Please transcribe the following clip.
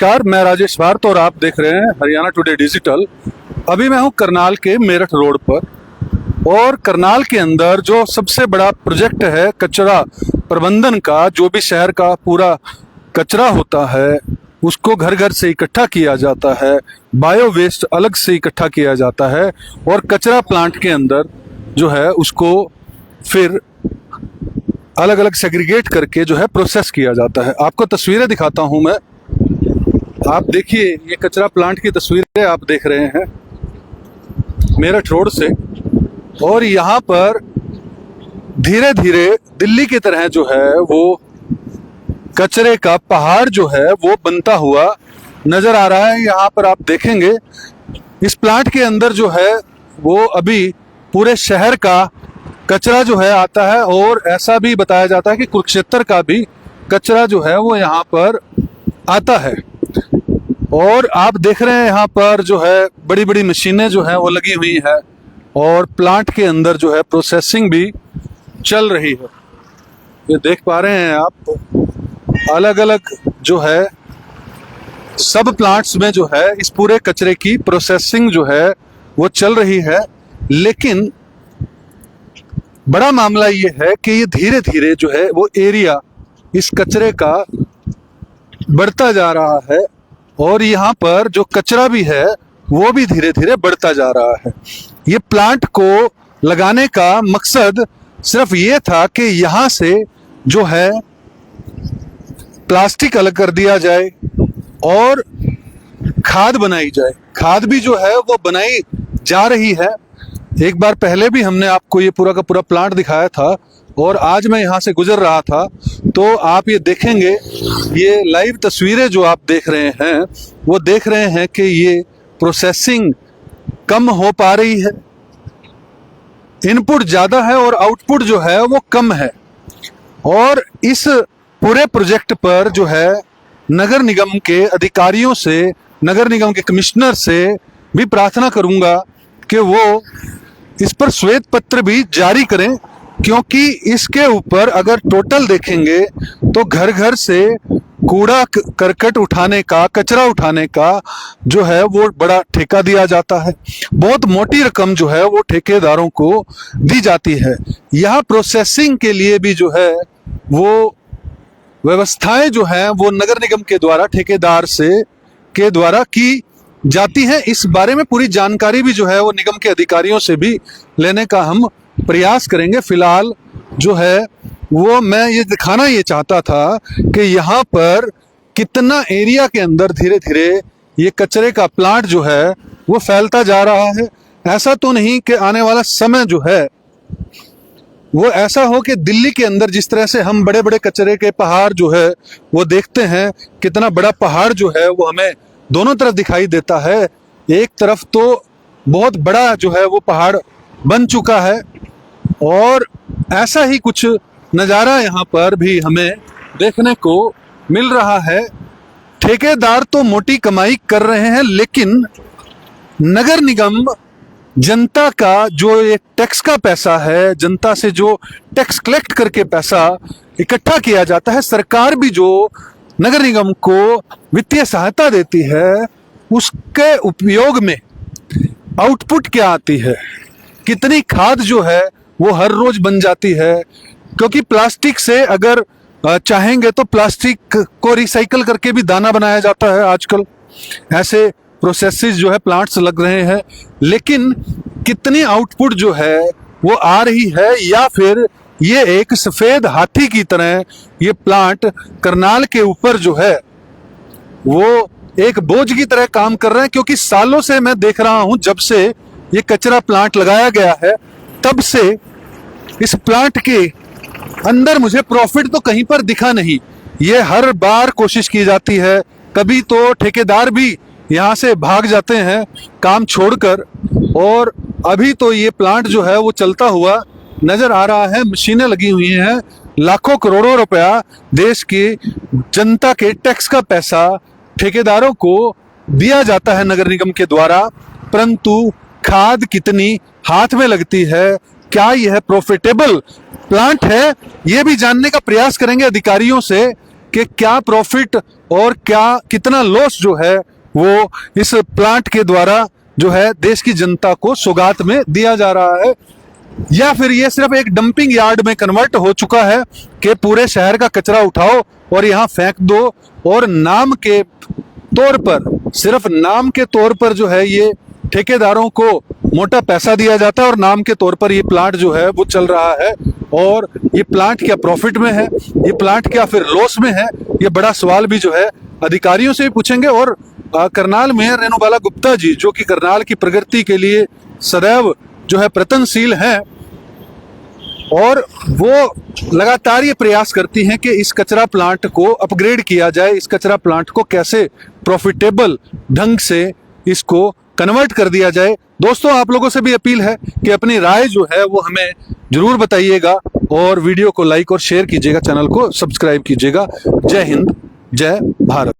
नमस्कार, मैं राजेश भारत और आप देख रहे हैं हरियाणा टुडे डिजिटल। अभी मैं हूं करनाल के मेरठ रोड पर और करनाल के अंदर जो सबसे बड़ा प्रोजेक्ट है कचरा प्रबंधन का, जो भी शहर का पूरा कचरा होता है उसको घर घर से इकट्ठा किया जाता है, बायो वेस्ट अलग से इकट्ठा किया जाता है और कचरा प्लांट के अंदर जो है उसको फिर अलग अलग सेग्रीगेट करके जो है प्रोसेस किया जाता है। आपको तस्वीरें दिखाता हूं मैं। आप देखिए, ये कचरा प्लांट की तस्वीरें आप देख रहे हैं मेरठ रोड से, और यहाँ पर धीरे धीरे दिल्ली की तरह जो है वो कचरे का पहाड़ जो है वो बनता हुआ नजर आ रहा है। यहाँ पर आप देखेंगे इस प्लांट के अंदर जो है वो अभी पूरे शहर का कचरा जो है आता है, और ऐसा भी बताया जाता है कि कुरुक्षेत्र का भी कचरा जो है वो यहाँ पर आता है। और आप देख रहे हैं यहाँ पर जो है बड़ी बड़ी मशीनें जो है वो लगी हुई है और प्लांट के अंदर जो है प्रोसेसिंग भी चल रही है। ये देख पा रहे हैं आप, अलग अलग जो है सब प्लांट्स में जो है इस पूरे कचरे की प्रोसेसिंग जो है वो चल रही है। लेकिन बड़ा मामला ये है कि ये धीरे धीरे जो है वो एरिया इस कचरे का बढ़ता जा रहा है और यहाँ पर जो कचरा भी है वो भी धीरे धीरे बढ़ता जा रहा है। ये प्लांट को लगाने का मकसद सिर्फ ये था कि यहाँ से जो है प्लास्टिक अलग कर दिया जाए और खाद बनाई जाए। खाद भी जो है वो बनाई जा रही है। एक बार पहले भी हमने आपको ये पूरा का पूरा प्लांट दिखाया था और आज मैं यहाँ से गुजर रहा था तो आप ये देखेंगे, ये लाइव तस्वीरें जो आप देख रहे हैं वो देख रहे हैं कि ये प्रोसेसिंग कम हो पा रही है। इनपुट ज़्यादा है और आउटपुट जो है वो कम है। और इस पूरे प्रोजेक्ट पर जो है नगर निगम के अधिकारियों से, नगर निगम के कमिश्नर से भी प्रार्थना करूंगा कि वो इस पर श्वेत पत्र भी जारी करें, क्योंकि इसके ऊपर अगर टोटल देखेंगे तो घर घर से कूड़ा करकट उठाने का, कचरा उठाने का जो है वो बड़ा ठेका दिया जाता है। बहुत मोटी रकम जो है वो ठेकेदारों को दी जाती है। यहाँ प्रोसेसिंग के लिए भी जो है वो व्यवस्थाएं जो है वो नगर निगम के द्वारा, ठेकेदार के द्वारा की जाती है। इस बारे में पूरी जानकारी भी जो है वो निगम के अधिकारियों से भी लेने का हम प्रयास करेंगे। फिलहाल जो है वो मैं ये दिखाना ये चाहता था कि यहाँ पर कितना एरिया के अंदर धीरे धीरे ये कचरे का प्लांट जो है वो फैलता जा रहा है। ऐसा तो नहीं कि आने वाला समय जो है वो ऐसा हो कि दिल्ली के अंदर जिस तरह से हम बड़े बड़े कचरे के पहाड़ जो है वो देखते हैं, कितना बड़ा पहाड़ जो है वो हमें दोनों तरफ दिखाई देता है। एक तरफ तो बहुत बड़ा जो है वो पहाड़ बन चुका है और ऐसा ही कुछ नज़ारा यहाँ पर भी हमें देखने को मिल रहा है। ठेकेदार तो मोटी कमाई कर रहे हैं, लेकिन नगर निगम जनता का जो ये टैक्स का पैसा है, जनता से जो टैक्स कलेक्ट करके पैसा इकट्ठा किया जाता है, सरकार भी जो नगर निगम को वित्तीय सहायता देती है, उसके उपयोग में आउटपुट क्या आती है, कितनी खाद जो है वो हर रोज बन जाती है। क्योंकि प्लास्टिक से अगर चाहेंगे तो प्लास्टिक को रिसाइकल करके भी दाना बनाया जाता है आजकल। ऐसे प्रोसेसेस जो है प्लांट्स लग रहे हैं, लेकिन कितनी आउटपुट जो है वो आ रही है, या फिर ये एक सफेद हाथी की तरह ये प्लांट करनाल के ऊपर जो है वो एक बोझ की तरह काम कर रहे हैं। क्योंकि सालों से मैं देख रहा हूं, जब से ये कचरा प्लांट लगाया गया है तब से इस प्लांट के अंदर मुझे प्रॉफिट तो कहीं पर दिखा नहीं। ये हर बार कोशिश की जाती है, कभी तो ठेकेदार भी यहाँ से भाग जाते हैं काम छोड़कर, और अभी तो ये प्लांट जो है वो चलता हुआ नजर आ रहा है। मशीनें लगी हुई हैं, लाखों करोड़ों रुपया देश की जनता के टैक्स का पैसा ठेकेदारों को दिया जाता है नगर निगम के द्वारा, परंतु खाद कितनी हाथ में लगती है, क्या यह प्रॉफिटेबल प्लांट है, ये भी जानने का प्रयास करेंगे अधिकारियों से कि क्या प्रॉफिट और कितना लॉस जो है वो इस प्लांट के द्वारा जो है देश की जनता को सौगात में दिया जा रहा है, या फिर ये सिर्फ एक डंपिंग यार्ड में कन्वर्ट हो चुका है कि पूरे शहर का कचरा उठाओ और यहाँ फेंक दो, और नाम के तौर पर, सिर्फ नाम के तौर पर जो है ये ठेकेदारों को मोटा पैसा दिया जाता है और नाम के तौर पर ये प्लांट जो है वो चल रहा है। और ये प्लांट क्या प्रॉफिट में है, ये प्लांट क्या फिर लॉस में है, ये बड़ा सवाल भी जो है अधिकारियों से भी पूछेंगे। और करनाल मेयर रेणुबाला गुप्ता जी, जो कि करनाल की प्रगति के लिए सदैव जो है प्रयत्नशील हैं, और वो लगातार ये प्रयास करती हैं कि इस कचरा प्लांट को अपग्रेड किया जाए, इस कचरा प्लांट को कैसे प्रॉफिटेबल ढंग से इसको कन्वर्ट कर दिया जाए। दोस्तों, आप लोगों से भी अपील है कि अपनी राय जो है वो हमें जरूर बताइएगा, और वीडियो को लाइक और शेयर कीजिएगा, चैनल को सब्सक्राइब कीजिएगा। जय हिंद, जय भारत।